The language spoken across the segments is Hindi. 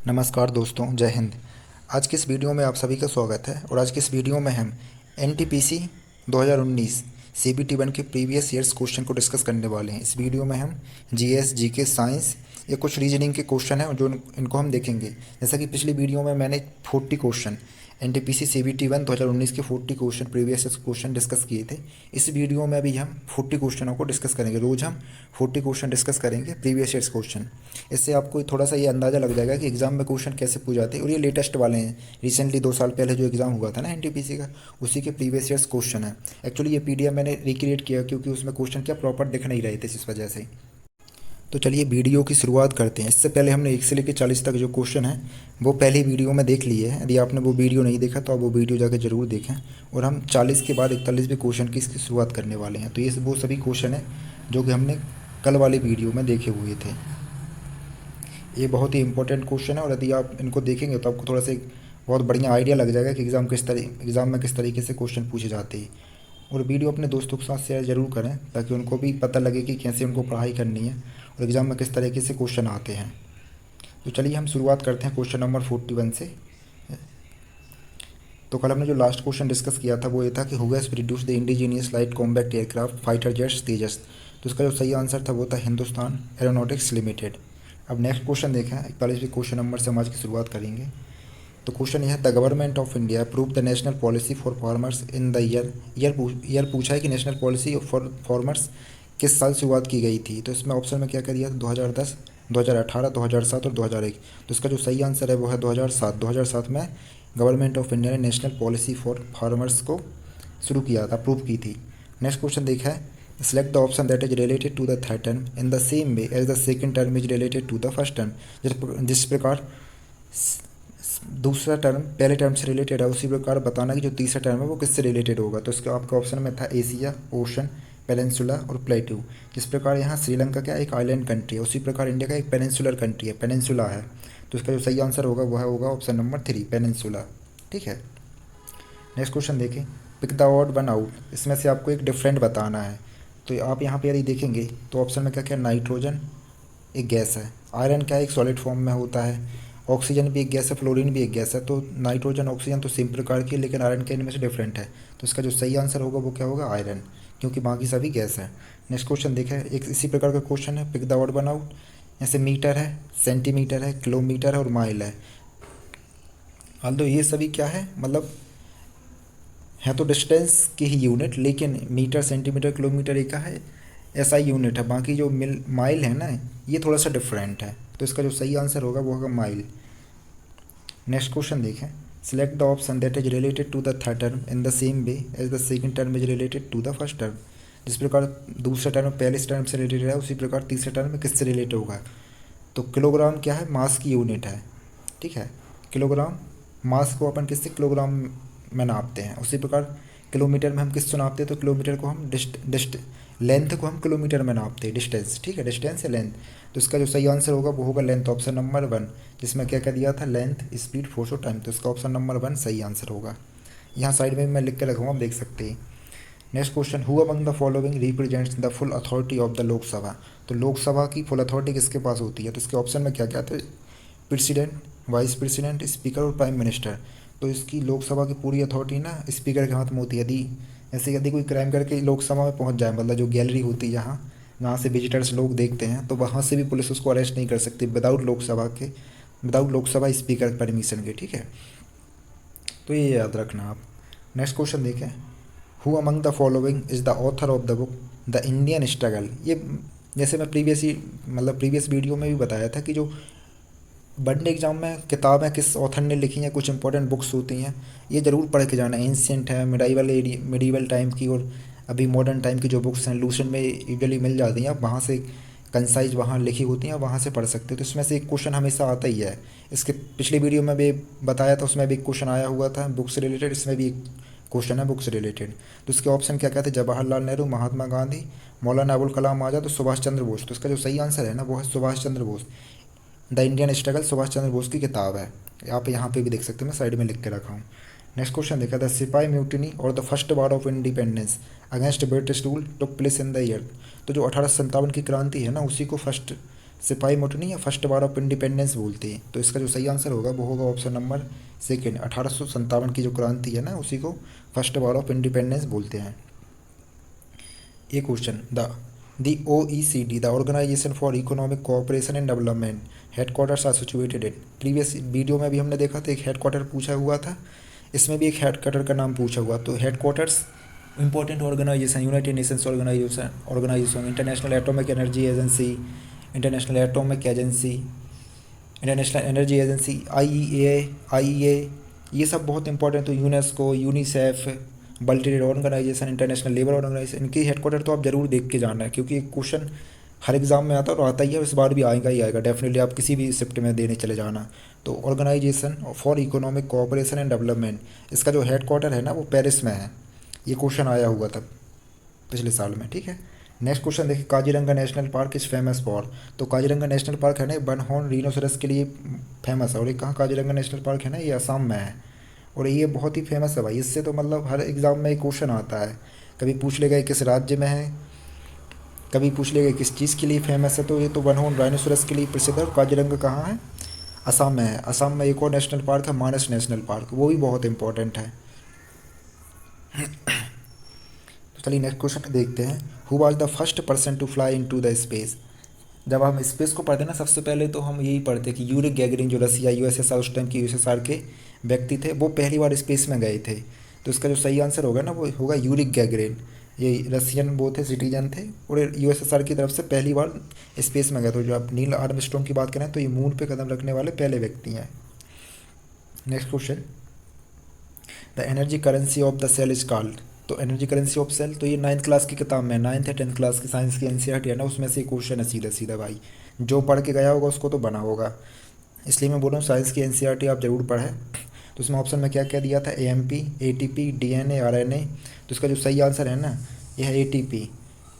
नमस्कार दोस्तों, जय हिंद। आज की इस वीडियो में आप सभी का स्वागत है और आज की इस वीडियो में हम एनटीपीसी 2019 सीबीटी 1 के प्रीवियस ईयर्स क्वेश्चन को डिस्कस करने वाले हैं। इस वीडियो में हम जीएस, जीके, साइंस या कुछ रीजनिंग के क्वेश्चन हैं जो इनको हम देखेंगे। जैसा कि पिछली वीडियो में मैंने 40 क्वेश्चन एनटीपीसी सीबीटी 1 2019 के 40 क्वेश्चन प्रीवियस क्वेश्चन डिस्कस किए थे। इस वीडियो में अभी हम 40 क्वेश्चनों को डिस्कस करेंगे। रोज़ हम 40 क्वेश्चन डिस्कस करेंगे प्रीवियस ईयर्स क्वेश्चन। इससे आपको थोड़ा सा ये अंदाज़ा लग जाएगा कि एग्ज़ाम में क्वेश्चन कैसे पूछ जाते हैं। और ये लेटेस्ट वाले हैं, रिसेंटली 2 साल पहले जो एग्ज़ाम हुआ था ना एनटीपीसी का, उसी के प्रीवियस ईयर्स क्वेश्चन है। एक्चुअली ये पीडीएफ मैंने रिक्रिएट किया क्योंकि उसमें क्वेश्चन क्या प्रॉपर दिख नहीं रहे थे, इस वजह से। तो चलिए वीडियो की शुरुआत करते हैं। इससे पहले हमने 1 से लेकर 40 तक जो क्वेश्चन है वो पहले वीडियो में देख लिए हैं। यदि आपने वो वीडियो नहीं देखा तो आप वो वीडियो जाकर ज़रूर देखें। और हम 40 के बाद 41वें क्वेश्चन की इसकी शुरुआत करने वाले हैं। तो ये वो सभी क्वेश्चन हैं जो कि हमने कल वाली वीडियो में देखे हुए थे। ये बहुत ही इंपॉर्टेंट क्वेश्चन है और यदि आप इनको देखेंगे तो आपको थोड़ा सा बहुत बढ़िया आइडिया लग जाएगा कि एग्ज़ाम में किस तरीके से क्वेश्चन पूछे जाते हैं। और वीडियो अपने दोस्तों के साथ शेयर ज़रूर करें ताकि उनको भी पता लगे कि कैसे उनको पढ़ाई करनी है और एग्ज़ाम में किस तरीके से क्वेश्चन आते हैं। तो चलिए हम शुरुआत करते हैं क्वेश्चन नंबर 41 से। तो कल हमने जो लास्ट क्वेश्चन डिस्कस किया था वो ये था कि who has produced the indigenous light combat aircraft fighter jets Tejas. तो इसका जो सही आंसर था वो था हिंदुस्तान एरोनॉटिक्स लिमिटेड। अब नेक्स्ट क्वेश्चन देखें, 41वें क्वेश्चन नंबर से हम आज की शुरुआत करेंगे। तो क्वेश्चन यह है, the government of India approve the national policy for farmers in the year पूछा है कि नेशनल पॉलिसी फॉर फार्मर्स किस साल शुरुआत की गई थी। तो इसमें ऑप्शन में क्या क्या दिया था, 2010, 2018, 2007 और 2001। तो इसका जो सही आंसर है वो है 2007। 2007 में गवर्नमेंट ऑफ इंडिया ने नेशनल पॉलिसी फॉर फार्मर्स को शुरू किया था, अप्रूव की थी। नेक्स्ट क्वेश्चन देखा है, select the option that is related to the third term in the same way as the second term is related to the first term. जिस प्रकार दूसरा टर्म पहले टर्म से रिलेटेड है उसी प्रकार बताना कि जो तीसरा टर्म है वो किससे रिलेटेड होगा। तो इसका आपका ऑप्शन में था एशिया, ओशन, पेनिनसुला और प्लेटू। जिस प्रकार यहाँ श्रीलंका क्या एक आइलैंड कंट्री है, उसी प्रकार इंडिया का एक पेनिनसुलर कंट्री है, पेनिनसुला है। तो इसका जो सही आंसर होगा वह होगा ऑप्शन नंबर 3, पेनिनसुला। ठीक है। नेक्स्ट क्वेश्चन देखें, pick the odd one out. इसमें से आपको एक डिफरेंट बताना है। तो आप यहाँ पे यदि देखेंगे तो ऑप्शन में क्या क्या, नाइट्रोजन एक गैस है, आयरन क्या है एक सॉलिड फॉर्म में होता है, ऑक्सीजन भी एक गैस है, फ्लोरीन भी एक गैस है। तो नाइट्रोजन ऑक्सीजन तो सेम प्रकार की है लेकिन आयरन के इनमें से डिफरेंट है। तो इसका जो सही आंसर होगा वो क्या होगा, आयरन, क्योंकि बाकी सभी गैस है। नेक्स्ट क्वेश्चन देखें, एक इसी प्रकार का क्वेश्चन है, pick the odd one out. जैसे मीटर है, सेंटीमीटर है, किलोमीटर है और माइल है। हाल तो ये सभी क्या है, मतलब है तो डिस्टेंस की ही यूनिट, लेकिन मीटर, सेंटीमीटर, किलोमीटर एक है ऐसा ही यूनिट है। बाकी जो माइल है ना, ये थोड़ा सा डिफरेंट है। तो इसका जो सही आंसर होगा वो होगा माइल। नेक्स्ट क्वेश्चन देखें, select the option that is related to the third term in the same way as the second term is related to the first term. जिस प्रकार दूसरा टर्म पहले टर्म से रिलेटेड है उसी प्रकार तीसरे टर्म में किससे रिलेटेड होगा। तो किलोग्राम क्या है, मास की यूनिट है। ठीक है, किलोग्राम, मास को अपन किससे किलोग्राम में नापते हैं, उसी प्रकार किलोमीटर में हम किससे नापते हैं, तो किलोमीटर को हम लेंथ को हम किलोमीटर में नापते हैं, डिस्टेंस। ठीक है, डिस्टेंस या लेंथ। तो इसका जो सही आंसर होगा वो होगा लेंथ, ऑप्शन नंबर 1, जिसमें क्या क्या दिया था, लेंथ, स्पीड, फोर्स और टाइम। तो इसका ऑप्शन नंबर 1 सही आंसर होगा। यहाँ साइड में मैं लिख के रखूँगा, आप देख सकते हैं। Next question, who among the following represents the full authority of the Lok Sabha. तो लोकसभा की फुल अथॉरिटी किसके पास होती है। तो इसके ऑप्शन में क्या क्या था, प्रेसिडेंट, वाइस प्रेसिडेंट, स्पीकर और प्राइम मिनिस्टर। तो इसकी लोकसभा की पूरी अथॉरिटी ना स्पीकर के हाथ में होती है। यदि कोई क्राइम करके लोकसभा में पहुंच जाए, मतलब जो गैलरी होती है जहाँ से विजिटर्स लोग देखते हैं, तो वहाँ से भी पुलिस उसको अरेस्ट नहीं कर सकती विदाउट लोकसभा स्पीकर परमिशन के। ठीक है, तो ये याद रखना आप। नेक्स्ट क्वेश्चन देखें, who among the following is the author of the book the Indian struggle. ये जैसे मैं प्रीवियस वीडियो में भी बताया था कि जो बनने एग्जाम में किताबें किस ऑथर ने लिखी हैं, कुछ इंपॉर्टेंट बुक्स होती हैं, ये ज़रूर पढ़ के जाना। एंशियंट है, मिडीवल टाइम की और अभी मॉडर्न टाइम की जो बुक्स हैं लूसेंट में यूजुअली मिल जाती हैं। आप वहाँ से कंसाइज वहाँ लिखी होती हैं, वहाँ से पढ़ सकते हो। तो इसमें से एक क्वेश्चन हमेशा आता ही है। इसके पिछली वीडियो में भी बताया था, उसमें भी एक क्वेश्चन आया हुआ था बुक से रिलेटेड, इसमें भी एक क्वेश्चन है बुक से रिलेटेड। तो इसके ऑप्शन क्या क्या थे, जवाहरलाल नेहरू, महात्मा गांधी, मौलाना अबुल कलाम आज़ाद और सुभाष चंद्र बोस। तो इसका जो सही आंसर है ना वो है Subhash Chandra Bose. The Indian struggle Subhash Chandra Bose की किताब है। आप यहाँ पे भी देख सकते हैं, मैं साइड में लिख के रखा हूँ। नेक्स्ट क्वेश्चन देखा, द सिपाही म्यूटिनी और the first war of independence against British rule took place in the year. तो जो 1857 की क्रांति है ना, उसी को फर्स्ट सिपाही मुठनी या फर्स्ट वार ऑफ इंडिपेंडेंस बोलते हैं। तो इसका जो सही आंसर होगा वो होगा ऑप्शन नंबर सेकेंड। 1857 की जो क्रांति है ना उसी को फर्स्ट वार ऑफ इंडिपेंडेंस बोलते हैं। ये question, the OECD, the organisation for economic cooperation and development, headquarters are situated in. Previous video में भी हमने देखा था एक हेडक्वार्टर पूछा हुआ था, इसमें भी एक हेडक्वार्टर का नाम पूछा हुआ। तो headquarters important organisation, united nations organisation, international atomic energy agency, international atomic agency, international energy agency, IEA, ये सब बहुत इंपॉर्टेंट। तो UNESCO, UNICEF, world trade organisation, international labour organisation, इनके हेडक्वार्टर तो आप जरूर देख के जाना है, क्योंकि एक क्वेश्चन हर एग्ज़ाम में आता है और आता ही है, इस बार भी आएगा ही आएगा डेफिनेटली, आप किसी भी शिफ्ट में देने चले जाना। तो organisation for economic cooperation and development, इसका जो हेडक्वार्टर है ना वो पेरिस में है। ये क्वेश्चन आया हुआ था पिछले साल में, ठीक है। नेक्स्ट क्वेश्चन देखिए, Kaziranga national park is famous for. तो काजीरंगा नेशनल पार्क है ना बनहॉर्न रीनोसरस के लिए फेमस है। और ये कहाँ काजीरंगा नेशनल पार्क है ना, ये असम में है और ये बहुत ही फेमस है भाई। इससे तो मतलब हर एग्ज़ाम में एक क्वेश्चन आता है, कभी पूछ लेगा किस राज्य में है, कभी पूछ लेगा किस चीज़ के लिए फेमस है। तो ये तो बनहॉर्न राइनोसरस के लिए प्रसिद्ध है। और काजीरंगा कहाँ है, असम में है। असम में एक और नेशनल पार्क है मानस नेशनल पार्क, वो भी बहुत इंपॉर्टेंट है। तो चलिए नेक्स्ट क्वेश्चन देखते हैं, who was the first person to fly into the space. जब हम स्पेस को पढ़ते हैं ना सबसे पहले तो हम यही पढ़ते हैं कि यूरी गैगरिन, जो रसिया USSR उस टाइम की USSR के व्यक्ति थे, वो पहली बार स्पेस में गए थे। तो इसका जो सही आंसर होगा ना वो होगा यूरी गैगरिन। ये रसियन वो थे, सिटीजन थे और USSR की तरफ से पहली बार स्पेस में गए। तो जो आप नील आर्मस्ट्रॉन्ग की बात करें तो ये मून पे कदम रखने वाले पहले व्यक्ति हैं। Next question, the energy currency of the cell is called. तो एनर्जी करेंसी ऑफ सेल, तो ये 9th क्लास की किताब में, 9th या 10th क्लास की साइंस की NCERT है ना, उसमें से क्वेश्चन है सीधा सीधा भाई। जो पढ़ के गया होगा उसको तो बना होगा, इसलिए मैं बोल रहा हूँ साइंस की NCERT आप जरूर पढ़ें। तो उसमें ऑप्शन में क्या क्या दिया था, AMP, ATP, DNA, RNA। तो इसका जो सही आंसर है ना यह है ATP,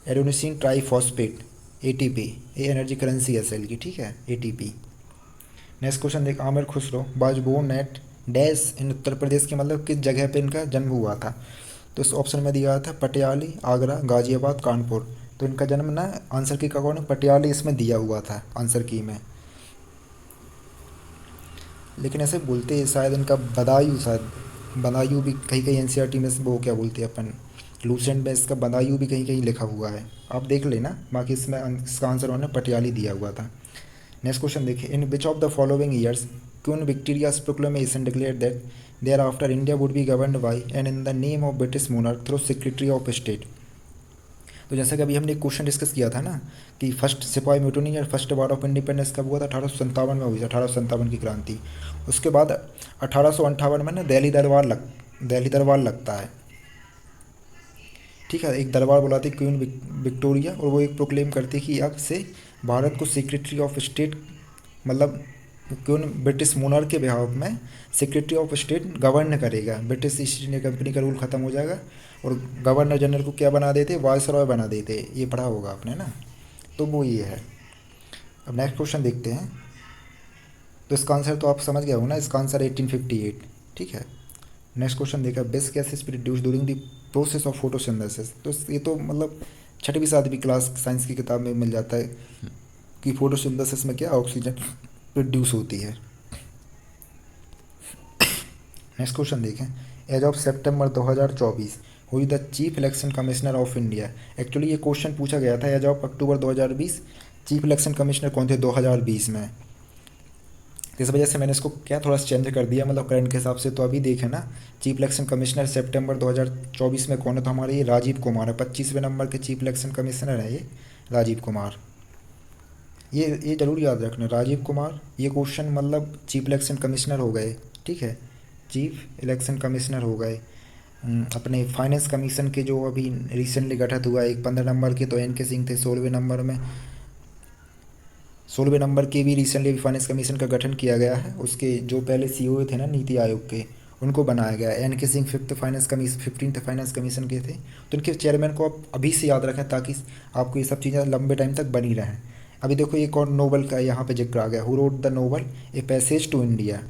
एडेनोसिन ट्राईफॉस्फेट, ATP। ये एनर्जी करेंसी है सेल की, ठीक है, ATP। नेक्स्ट क्वेश्चन देख, Amir Khusro was born at dash in Uttar Pradesh के, मतलब किस जगह पे इनका जन्म हुआ था। तो इस ऑप्शन में दिया था पटियाली, आगरा, गाजियाबाद, कानपुर। तो इनका जन्म ना आंसर की का कौन है, पटियाली इसमें दिया हुआ था आंसर की में, लेकिन ऐसे बोलते हैं शायद इनका बदायूं, शायद बदायूं भी कहीं कहीं NCERT में वो क्या बोलते हैं अपन, लूसेंट में इसका बदायूं भी कहीं कहीं लिखा हुआ है, आप देख लेना। बाकी इसमें इसका आंसर उन्होंने पटियाली दिया हुआ था। नेक्स्ट क्वेश्चन देखिए, in which of the following years Queen Victoria's proclamation declared that thereafter India would be governed by and in the name of British monarch through secretary of state. तो जैसा कि अभी हमने एक क्वेश्चन डिस्कस किया था ना कि फर्स्ट सिपाही म्यूटनी या फर्स्ट वार ऑफ इंडिपेंडेंस कब हुआ था, 1857 में हुई थी, 1857 की क्रांति। उसके बाद 1858 में ना दिल्ली दरबार लगता है, ठीक है। एक दरबार बुलाती क्वीन विक्टोरिया और वो एक प्रोक्लेम करती कि अब से भारत को सेक्रेटरी ऑफ स्टेट, मतलब क्यों ब्रिटिश मोनार्क के बिहाफ में सेक्रेटरी ऑफ स्टेट गवर्न करेगा, ब्रिटिश ईस्ट इंडिया कंपनी का रूल ख़त्म हो जाएगा और गवर्नर जनरल को क्या बना देते, वायसरॉय बना देते। ये पढ़ा होगा आपने ना, तो वो ये है। अब नेक्स्ट क्वेश्चन देखते हैं। तो इसका आंसर तो आप समझ गए हो ना, इसका आंसर 1858, ठीक है। नेक्स्ट क्वेश्चन देखा, best gases produce during the process of photosynthesis. तो ये तो मतलब 6वीं 7वीं क्लास साइंस की किताब में मिल जाता है कि फोटोसिंथेसिस में क्या ऑक्सीजन प्रोड्यूस होती है। नेक्स्ट क्वेश्चन देखें, as of September 2024 who is the chief election commissioner of India. Actually ये क्वेश्चन पूछा गया था as of October 2020 chief election commissioner कौन थे 2020 में। इस वजह से मैंने इसको क्या थोड़ा सा चेंज कर दिया, मतलब करंट के हिसाब से। तो अभी देखें ना, चीफ इलेक्शन कमिश्नर सितंबर 2024 में कौन है, तो हमारे ये राजीव कुमार है, 25वें नंबर के चीफ इलेक्शन कमिश्नर है ये राजीव कुमार। ये जरूर याद रखना, राजीव कुमार ये क्वेश्चन मतलब चीफ इलेक्शन कमिश्नर हो गए, ठीक है, चीफ इलेक्शन कमिश्नर हो गए। अपने फाइनेंस कमीशन के जो अभी रिसेंटली गठित हुआ है, एक 15 नंबर के तो NK सिंह थे, 16वें नंबर में 16वें नंबर के भी रिसेंटली फाइनेंस कमीशन का गठन किया गया है। उसके जो पहले CEO थे ना नीति आयोग के, उनको बनाया गया है। NK Singh 15th finance commission के थे। तो इनके चेयरमैन को आप अभी से याद रखें ताकि आपको ये सब चीज़ें लंबे टाइम तक बनी रहें। अभी देखो एक और नोबल का यहाँ पे जिक्र आ गया, who wrote the novel a passage to India.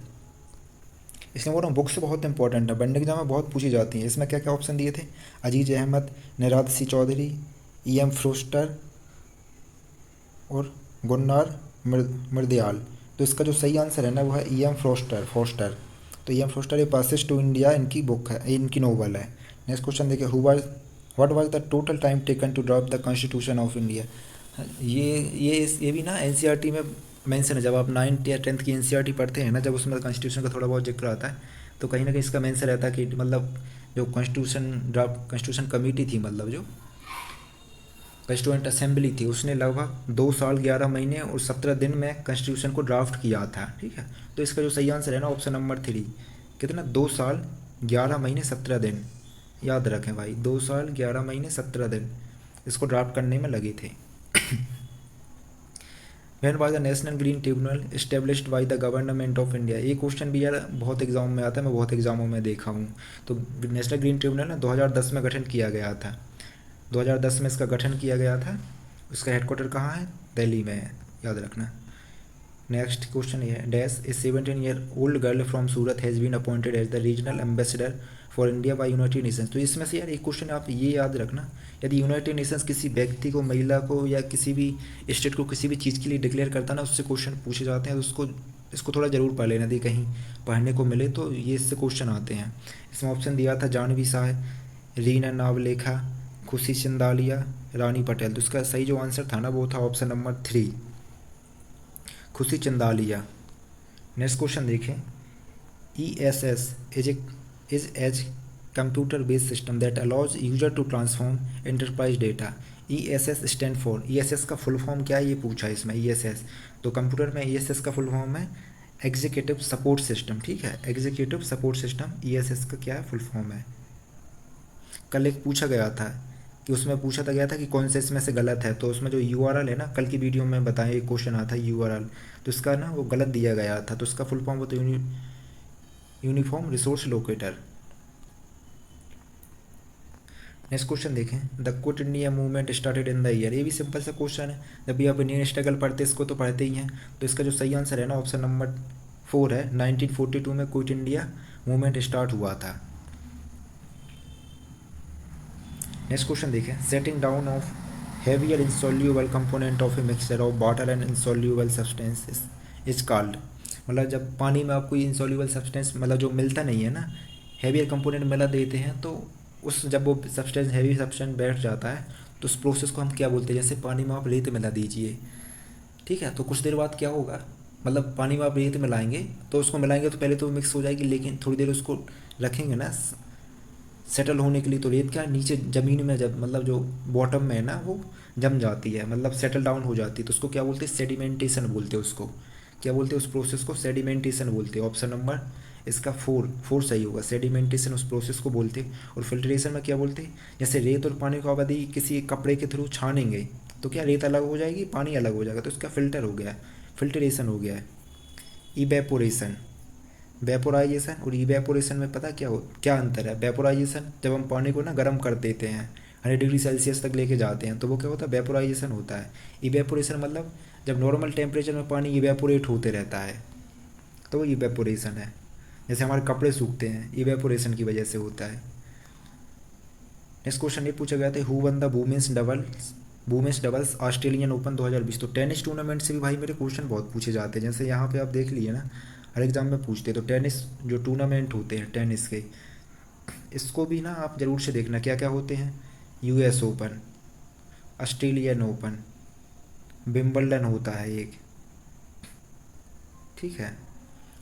इसलिए बोल रहा हूँ बुक्स बहुत इंपॉर्टेंट है, बनने एग्जाम में बहुत पूछी जाती हैं। इसमें क्या क्या ऑप्शन दिए थे, अजीज अहमद, निराद सी चौधरी, EM फ्रोस्टर और गुन्नार मृदयाल। तो इसका जो सही आंसर है ना वो है ई एम फोस्टर। तो ई एम फोस्टर ये पासेज टू इंडिया इनकी बुक है, इनकी नोवेल है। नेक्स्ट क्वेश्चन देखिए, who was what was the total time taken to draft the constitution of India. ये भी ना एनसीईआरटी में मेंशन है। जब आप 9th या 10th की एनसीईआरटी पढ़ते हैं ना, जब उसमें कॉन्स्टिट्यूशन का थोड़ा बहुत जिक्र आता है तो कहीं ना कहीं इसका मेंशन रहता है कि मतलब जो कॉन्स्टिट्यूशन कमेटी थी, मतलब जो कॉन्स्टिट्यूएंट असेंबली थी, उसने लगभग 2 साल 11 महीने और 17 दिन में कॉन्स्टिट्यूशन को ड्राफ्ट किया था। ठीक है, तो इसका जो सही आंसर है ना ऑप्शन नंबर 3, कितना 2 साल 11 महीने 17 दिन। याद रखें भाई, 2 साल 11 महीने 17 दिन इसको ड्राफ्ट करने में लगे थे। When was the national green tribunal established by the government of India. ये क्वेश्चन भी यार बहुत एग्जाम में आता है, मैं बहुत एग्जामों में देखा हूँ। तो नेशनल ग्रीन ट्रिब्यूनल ना 2010 में गठन किया गया था। 2010 में इसका गठन किया गया था। उसका हेडक्वार्टर कहाँ है? दिल्ली में है, याद रखना। नेक्स्ट क्वेश्चन ये है, dash a 17-year-old girl from Surat has been appointed as the regional ambassador for India by United Nations. तो इसमें से यार एक क्वेश्चन आप ये याद रखना, यदि यूनाइटेड नेशंस किसी व्यक्ति को, महिला को या किसी भी स्टेट को किसी भी चीज़ के लिए डिक्लेयर करता है ना, उससे क्वेश्चन पूछे जाते हैं। तो इसको थोड़ा ज़रूर पढ़ लेना, यदि कहीं पढ़ने को मिले तो ये इससे क्वेश्चन आते हैं। इसमें ऑप्शन दिया था जानवी शाह, रीना नावलेखा, खुशी चंदालिया, रानी पटेल। तो इसका सही जो आंसर था ना वो था option number 3, Khushi Chandalia. Next question देखें, ESS is as computer based system that allows user to transform enterprise data. ESS stand for, ESS का फुल फॉर्म क्या है ये पूछा है इसमें। ESS तो कंप्यूटर में ESS का फुल फॉर्म है एग्जीक्यूटिव सपोर्ट सिस्टम। ठीक है, एग्जीक्यूटिव सपोर्ट सिस्टम ESS का क्या है, फुल फॉर्म है। कल एक पूछा गया था कि उसमें पूछा था गया था कि कौन से इसमें से गलत है, तो उसमें जो URL है ना, कल की वीडियो में बताया एक क्वेश्चन आता है URL, तो इसका ना वो गलत दिया गया था। तो इसका फुल फॉर्म होता है uniform resource locator. Next question देखें, the Quit India Movement started in the year. ये भी सिंपल सा क्वेश्चन है, जब भी आप इंडियन स्ट्रगल पढ़ते हैं इसको तो पढ़ते ही हैं। तो इसका जो सही आंसर है ना ऑप्शन नंबर 4 है, 1942 में क्विट इंडिया मूवमेंट स्टार्ट हुआ था। नेक्स्ट क्वेश्चन देखें, setting down of heavier insoluble component of a mixture of water and insoluble substance is called. मतलब जब पानी में आपको इंसॉल्यूबल सब्सटेंस मतलब जो मिलता नहीं है ना, हेवियर कंपोनेंट मिला देते हैं, तो उस जब वो सब्सटेंस हैवी सब्सटेंस बैठ जाता है तो उस प्रोसेस को हम क्या बोलते हैं। जैसे पानी में आप रेत मिला दीजिए, ठीक है, तो कुछ देर बाद क्या होगा, मतलब पानी में आप रेत मिलाएंगे तो उसको मिलाएंगे तो पहले तो मिक्स हो जाएगी, लेकिन थोड़ी देर उसको रखेंगे ना सेटल होने के लिए, तो रेत क्या नीचे ज़मीन में जब मतलब जो बॉटम में है ना वो जम जाती है, मतलब सेटल डाउन हो जाती है, तो उसको क्या बोलते हैं, सेडिमेंटेशन बोलते हैं। उसको क्या बोलते हैं, उस प्रोसेस को सेडिमेंटेशन बोलते हैं। ऑप्शन नंबर इसका 4 सही होगा, सेडिमेंटेशन उस प्रोसेस को बोलते हैं। और फिल्ट्रेशन में क्या बोलते हैं, जैसे रेत और पानी को आप यदि किसी कपड़े के थ्रू छानेंगे तो क्या रेत अलग हो जाएगी, पानी अलग हो जाएगा, तो इसका फिल्टर हो गया है, फिल्ट्रेशन हो गया है। इवेपोरेशन, वेपोराइजेशन और इवेपोरेशन में पता क्या अंतर है। वेपोराइजेशन जब हम पानी को ना गर्म कर देते हैं 100 डिग्री सेल्सियस तक लेके जाते हैं तो वो क्या होता है, वेपोराइजेशन होता है। इवेपोरेशन मतलब जब नॉर्मल टेम्परेचर में पानी इवेपोरेट होते रहता है तो वो इवेपोरेशन है। जैसे हमारे कपड़े सूखते हैं, इवेपोरेशन की वजह से होता है। नेक्स्ट क्वेश्चन ये पूछा गया था, who won the women's doubles Australian Open 2020। तो टेनिस टूर्नामेंट से भी भाई मेरे क्वेश्चन बहुत पूछे जाते हैं। जैसे यहाँ पे आप देख लिए ना, हर एग्जाम में पूछते हैं। तो टेनिस जो टूर्नामेंट होते हैं टेनिस के, इसको भी ना आप ज़रूर से देखना क्या क्या होते हैं। US open, Australian open, Wimbledon होता है एक, ठीक है,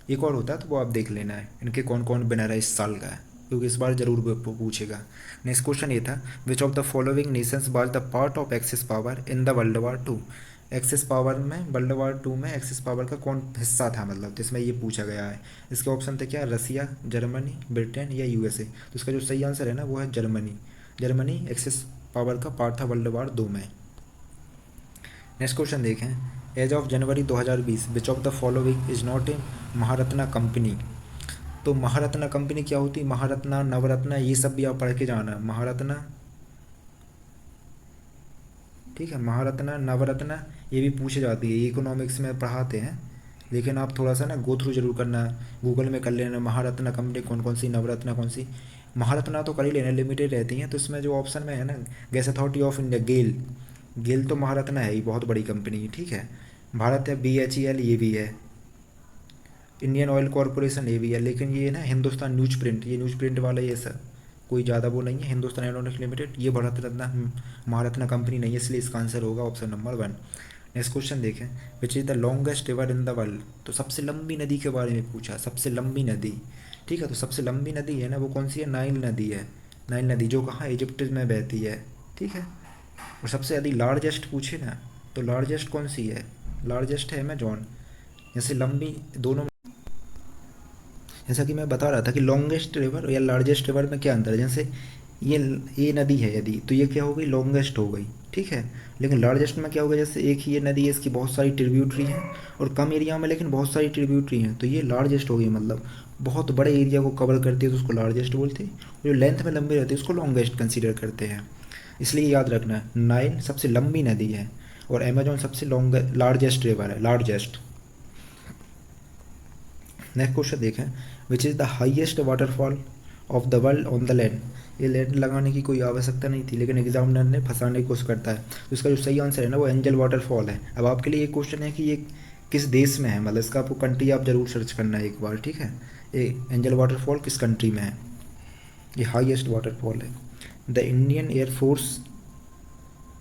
एक और होता है तो वो आप देख लेना है, इनके कौन कौन विनर है इस साल का, क्योंकि इस बार जरूर पूछेगा। नेक्स्ट क्वेश्चन ये था, विच of the following Nations was the part of axis power in the world war 2। Axis power में वर्ल्ड वार 2 में एक्सिस पावर का कौन हिस्सा था, मतलब तो इसमें ये पूछा गया है। इसके ऑप्शन थे क्या, रसिया, जर्मनी, ब्रिटेन या USA। तो इसका जो सही आंसर है ना वो है जर्मनी। जर्मनी एक्सिस पावर का पार्ट था वर्ल्ड वार 2 में। नेक्स्ट क्वेश्चन देखें, as of January 2020 which of the following is not a Maharatna company. तो महारत्ना कंपनी क्या होती है, महारत्ना, नवरत्ना, ये सब भी आप पढ़ के जाना। महारत्ना, ठीक है, महारत्ना, नवरत्ना ये भी पूछे जाती है, इकोनॉमिक्स में पढ़ाते हैं, लेकिन आप थोड़ा सा ना गो थ्रू जरूर करना, गूगल में कर लेना महारत्ना कंपनी कौन कौन सी, नवरत्ना कौन सी। महारत्ना तो कर ही लेना, लिमिटेड रहती हैं। तो इसमें जो ऑप्शन में है ना, गैस अथॉरिटी ऑफ इंडिया, गेल तो महारत्ना है ही, बहुत बड़ी कंपनी है, ठीक है। भारत है, BHEL ये भी है, इंडियन ऑयल कॉरपोरेशन ये भी है, लेकिन ये ना हिंदुस्तान न्यूज प्रिंट, ये न्यूज प्रिंट वाला ये सर कोई ज़्यादा वो नहीं है। हिंदुस्तान एरोनॉटिक्स लिमिटेड ये भारत रत्न महारत्न कंपनी नहीं है, इसलिए इसका आंसर होगा ऑप्शन नंबर 1। नेक्स्ट क्वेश्चन देखें, which is the longest river in the world. तो सबसे लंबी नदी के बारे में पूछा, सबसे लंबी नदी, ठीक है। तो सबसे लंबी नदी है ना वो कौन सी है, नाइल नदी है। नाइल नदी जो कहाँ, इजिप्ट में बहती है, ठीक है। और सबसे अधिक लार्जेस्ट पूछे ना, तो लार्जेस्ट कौन सी है, लार्जेस्ट है अमेजॉन। जैसे लंबी दोनों, जैसा कि मैं बता रहा था कि लॉन्गेस्ट रिवर या लार्जेस्ट रिवर में क्या अंतर है। जैसे ये नदी है यदि, तो ये क्या हो गई, लॉन्गेस्ट हो गई, ठीक है। लेकिन लार्जेस्ट में क्या होगा, जैसे एक ही ये नदी है, इसकी बहुत सारी ट्रिब्यूटरी हैं और कम एरिया में लेकिन बहुत सारी ट्रिब्यूटरी हैं, तो ये लार्जेस्ट हो गई, मतलब बहुत बड़े एरिया को कवर करती है तो उसको लार्जेस्ट बोलते हैं। जो लेंथ में लंबी रहती है उसको लॉन्गेस्ट कंसिडर करते हैं। इसलिए याद रखना, नाइल सबसे लंबी नदी है और अमेजोन सबसे लार्जेस्ट रिवर है, लार्जेस्ट। नेक्स्ट क्वेश्चन देखें, which is the highest waterfall of the world on the land. ये लैंड लगाने की कोई आवश्यकता नहीं थी, लेकिन एग्जामिनर ने फंसाने की कोशिश करता है। तो इसका जो सही आंसर है ना वो एंजल वाटरफॉल है। अब आपके लिए एक क्वेश्चन है कि ये किस देश में है, मतलब इसका आपको कंट्री आप जरूर सर्च करना है एक बार, ठीक है। ये एंजल वाटरफॉल किस कंट्री में है, ये हाईएस्ट वाटरफॉल है। The Indian air force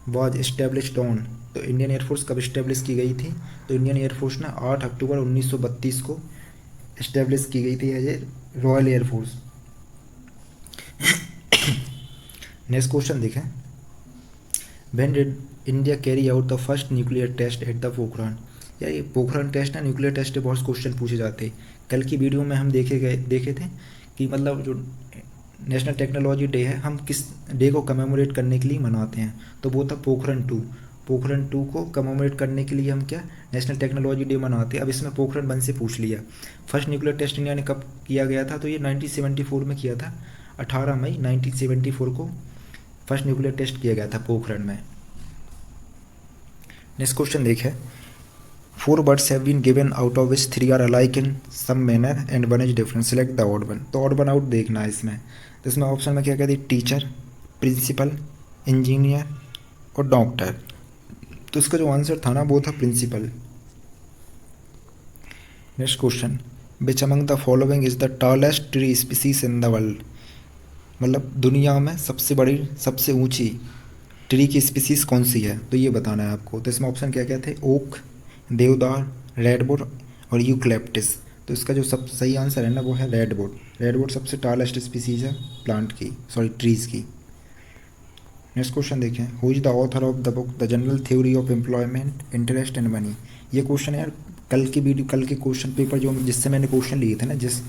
was established on. तो इंडियन एयरफोर्स कब इस्टेब्लिश की गई थी, तो इंडियन एयरफोर्स ना 8 अक्टूबर 1932 को इस्टेब्लिश की गई थी as a Royal Air Force. Next question देखें, when did India carry out the first nuclear test at the Pokhran. यार ये पोखरान टेस्ट ना, न्यूक्लियर टेस्ट के बहुत क्वेश्चन पूछे जाते हैं। कल की वीडियो में हम देखे थे कि मतलब जो नेशनल टेक्नोलॉजी डे है, हम किस डे को कमेमोरेट करने के लिए मनाते हैं, तो वो था पोखरन 2। पोखरन 2 को कमेमोरेट करने के लिए हम क्या नेशनल टेक्नोलॉजी डे मनाते हैं। अब इसमें पोखरन 1 से पूछ लिया, फर्स्ट न्यूक्लियर टेस्ट इंडिया ने कब किया गया था, तो ये 1974 में किया था। 18 मई 1974 को फर्स्ट न्यूक्लियर टेस्ट किया गया था पोखरन में। नेक्स्ट क्वेश्चन देखें, 4 birds have been given out of which 3 are alike in some manner and 1 is different. Select the odd one. तो odd one out देखना है इसमें। तो इसमें ऑप्शन में क्या कहती है, टीचर, प्रिंसिपल, इंजीनियर और डॉक्टर। तो इसका जो आंसर था ना वो था principal. Next question, which among the following is the tallest tree species in the world. मतलब दुनिया में सबसे बड़ी सबसे ऊंची ट्री की स्पीसीज कौन सी है, तो ये बताना है आपको। तो इसमें ऑप्शन क्या क्या थे, ओक, देवदार, रेडवुड और यूक्लिप्टस। तो इसका जो सब सही आंसर है ना वो है रेडवुड। रेडवुड सबसे टॉलेस्ट स्पीसीज है प्लांट की, सॉरी ट्रीज की। नेक्स्ट क्वेश्चन देखें, who is the author of the book the general theory of employment interest and money. ये क्वेश्चन है यार कल के क्वेश्चन पेपर जो जिससे मैंने क्वेश्चन लिए थे ना, जिस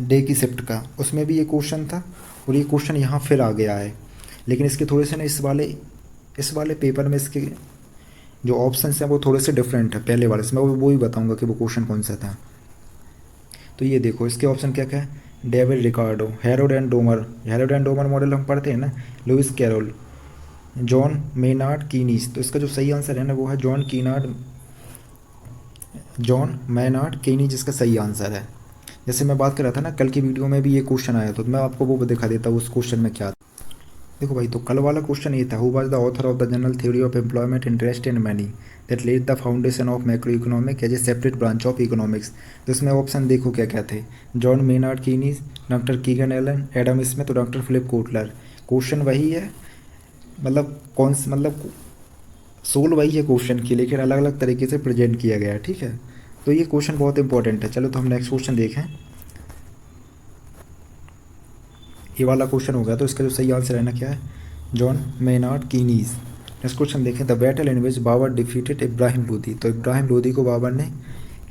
डे की शिफ्ट का, उसमें भी ये क्वेश्चन था और ये क्वेश्चन यहाँ फिर आ गया है। लेकिन इसके थोड़े से ना इस वाले पेपर में इसके जो ऑप्शंस हैं वो थोड़े से डिफरेंट है पहले वाले से। मैं वो ही बताऊंगा कि वो क्वेश्चन कौन सा था। तो ये देखो इसके ऑप्शन क्या क्या है, David Ricardo, Harold and Domar. Harold and Domar model हम पढ़ते हैं ना, लुइस कैरोल, जॉन मेनार्ड कीनीज। तो इसका जो सही आंसर है ना वो है जॉन मैनार्ड कीनीज, जिसका सही आंसर है। जैसे मैं बात कर रहा था ना कल की वीडियो में भी ये क्वेश्चन आया, तो मैं आपको वो दिखा देता हूँ उस क्वेश्चन में क्या था। देखो भाई, तो कल वाला क्वेश्चन ये था, who was the author of the general theory of employment interest and money that led the foundation of macro economic as a separate branch of economics. तो इसमें ऑप्शन देखो क्या क्या थे, John Maynard Keynes, doctor Keegan Allen, Adam Smith और डॉक्टर फिलिप कोटलर। क्वेश्चन वही है, मतलब सोल वही है क्वेश्चन की, लेकिन अलग अलग तरीके से प्रेजेंट किया गया है, ठीक है। तो ये क्वेश्चन बहुत इंपॉर्टेंट है। चलो तो हम नेक्स्ट क्वेश्चन देखें, ये वाला क्वेश्चन हो गया। तो इसका जो सही आंसर है ना क्या है, John Maynard Keynes. Next question देखें, the battle in which Babur defeated Ibrahim Lodi. तो इब्राहिम लोदी को बाबर ने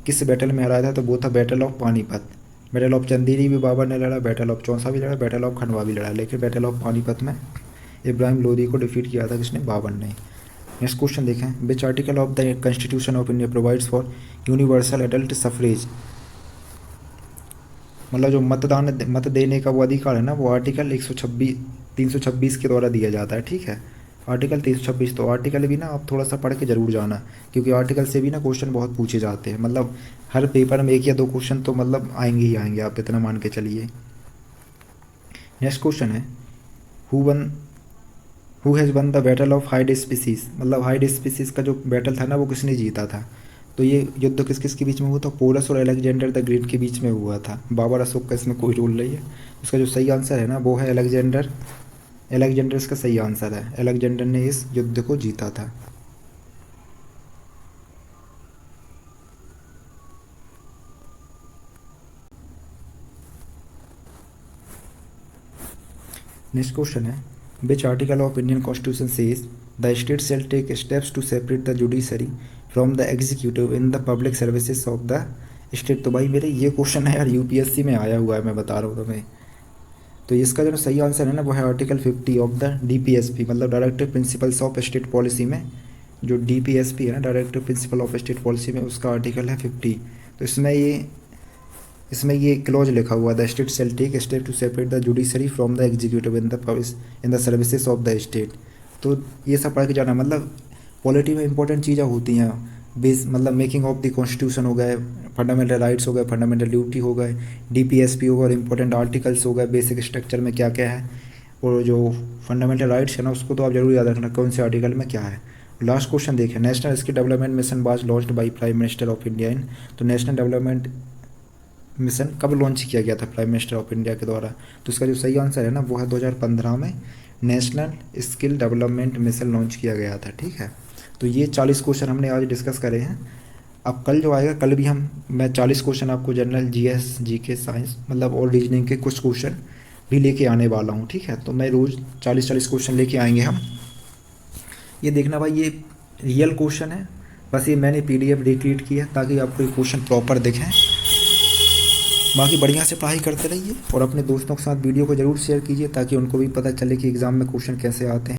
किस बैटल में हराया था, तो वो था battle of Panipat. Battle of Chanderi भी बाबर ने लड़ा, बैटल ऑफ चौसा भी लड़ा, बैटल ऑफ खंडवा भी लड़ा, लेकिन बैटल ऑफ पानीपत में इब्राहिम लोदी को डिफीट किया था किसने, बाबर ने। नेक्स्ट क्वेश्चन देखें, विच article of the constitution of India provides for universal adult suffrage. मतलब जो मत देने का वो अधिकार है ना, वो आर्टिकल 326 के द्वारा दिया जाता है, ठीक है। आर्टिकल 326, तो आर्टिकल भी ना आप थोड़ा सा पढ़ के जरूर जाना, क्योंकि आर्टिकल से भी ना क्वेश्चन बहुत पूछे जाते हैं। मतलब हर पेपर में 1 या 2 क्वेश्चन तो मतलब आएंगे ही आएंगे, आप इतना मान के चलिए। नेक्स्ट क्वेश्चन है, who has one the battle of hide species. मतलब हाइड स्पीसीज का जो बैटल था ना वो किसने जीता था, तो ये युद्ध किस किस के बीच में हुआ था? पोरस और अलेक्जेंडर द ग्रेट के बीच में हुआ था। बाबर अशोक का इसमें कोई रोल नहीं है। इसका जो सही आंसर है ना वो है अलेक्जेंडर। अलेक्जेंडर इसका सही आंसर है। अलेक्जेंडर ने इस युद्ध को जीता था। नेक्स्ट क्वेश्चन है, which article of Indian constitution says the state shall take steps to separate the judiciary from the executive in the public services of the state. तो भाई मेरे ये क्वेश्चन है यार यूपीएससी में आया हुआ है, मैं बता रहा हूँ तुम्हें। तो इसका जो सही आंसर है ना वो है आर्टिकल 50 ऑफ द डीपीएसपी, मतलब directive principles of state policy में जो डीपीएसपी है ना, directive principle of state policy में, उसका आर्टिकल है 50। तो इसमें ये क्लॉज लिखा हुआ, the state shall take step to separate the judiciary from the executive in the services of the state. तो ये सब पढ़ के जाना, मतलब पॉलिटी में इंपॉर्टेंट चीज़ें होती हैं बेस, मतलब मेकिंग ऑफ द कॉन्स्टिट्यूशन हो गए, फंडामेंटल राइट्स हो गए, फंडामेंटल ड्यूटी हो गए, डीपीएसपी हो गए और इंपॉर्टेंट आर्टिकल्स हो गए, बेसिक स्ट्रक्चर में क्या क्या है, और जो फंडामेंटल राइट्स है ना उसको तो आप जरूर याद रखना कौन से आर्टिकल में क्या है। लास्ट क्वेश्चन देखें, national skill development mission was launched by prime minister of India in. तो नेशनल डेवलपमेंट मिशन कब लॉन्च किया गया था प्राइम मिनिस्टर ऑफ इंडिया के द्वारा? तो इसका जो सही आंसर है ना वो है 2015 में national skill development mission launch किया गया था। ठीक है, तो ये 40 क्वेश्चन हमने आज डिस्कस करे हैं। अब कल जो आएगा, कल भी मैं 40 क्वेश्चन आपको जनरल जीएस जीके साइंस मतलब और रीजनिंग के कुछ क्वेश्चन भी लेके आने वाला हूँ। ठीक है, तो मैं रोज़ 40 क्वेश्चन लेके आएंगे हम। ये देखना भाई, ये रियल क्वेश्चन है, बस ये मैंने पीडीएफ रिक्रिएट किया ताकि आपको ये क्वेश्चन प्रॉपर दिखें। बाकी बढ़िया से पढ़ाई करते रहिए और अपने दोस्तों के साथ वीडियो को ज़रूर शेयर कीजिए ताकि उनको भी पता चले कि एग्ज़ाम में क्वेश्चन कैसे आते हैं।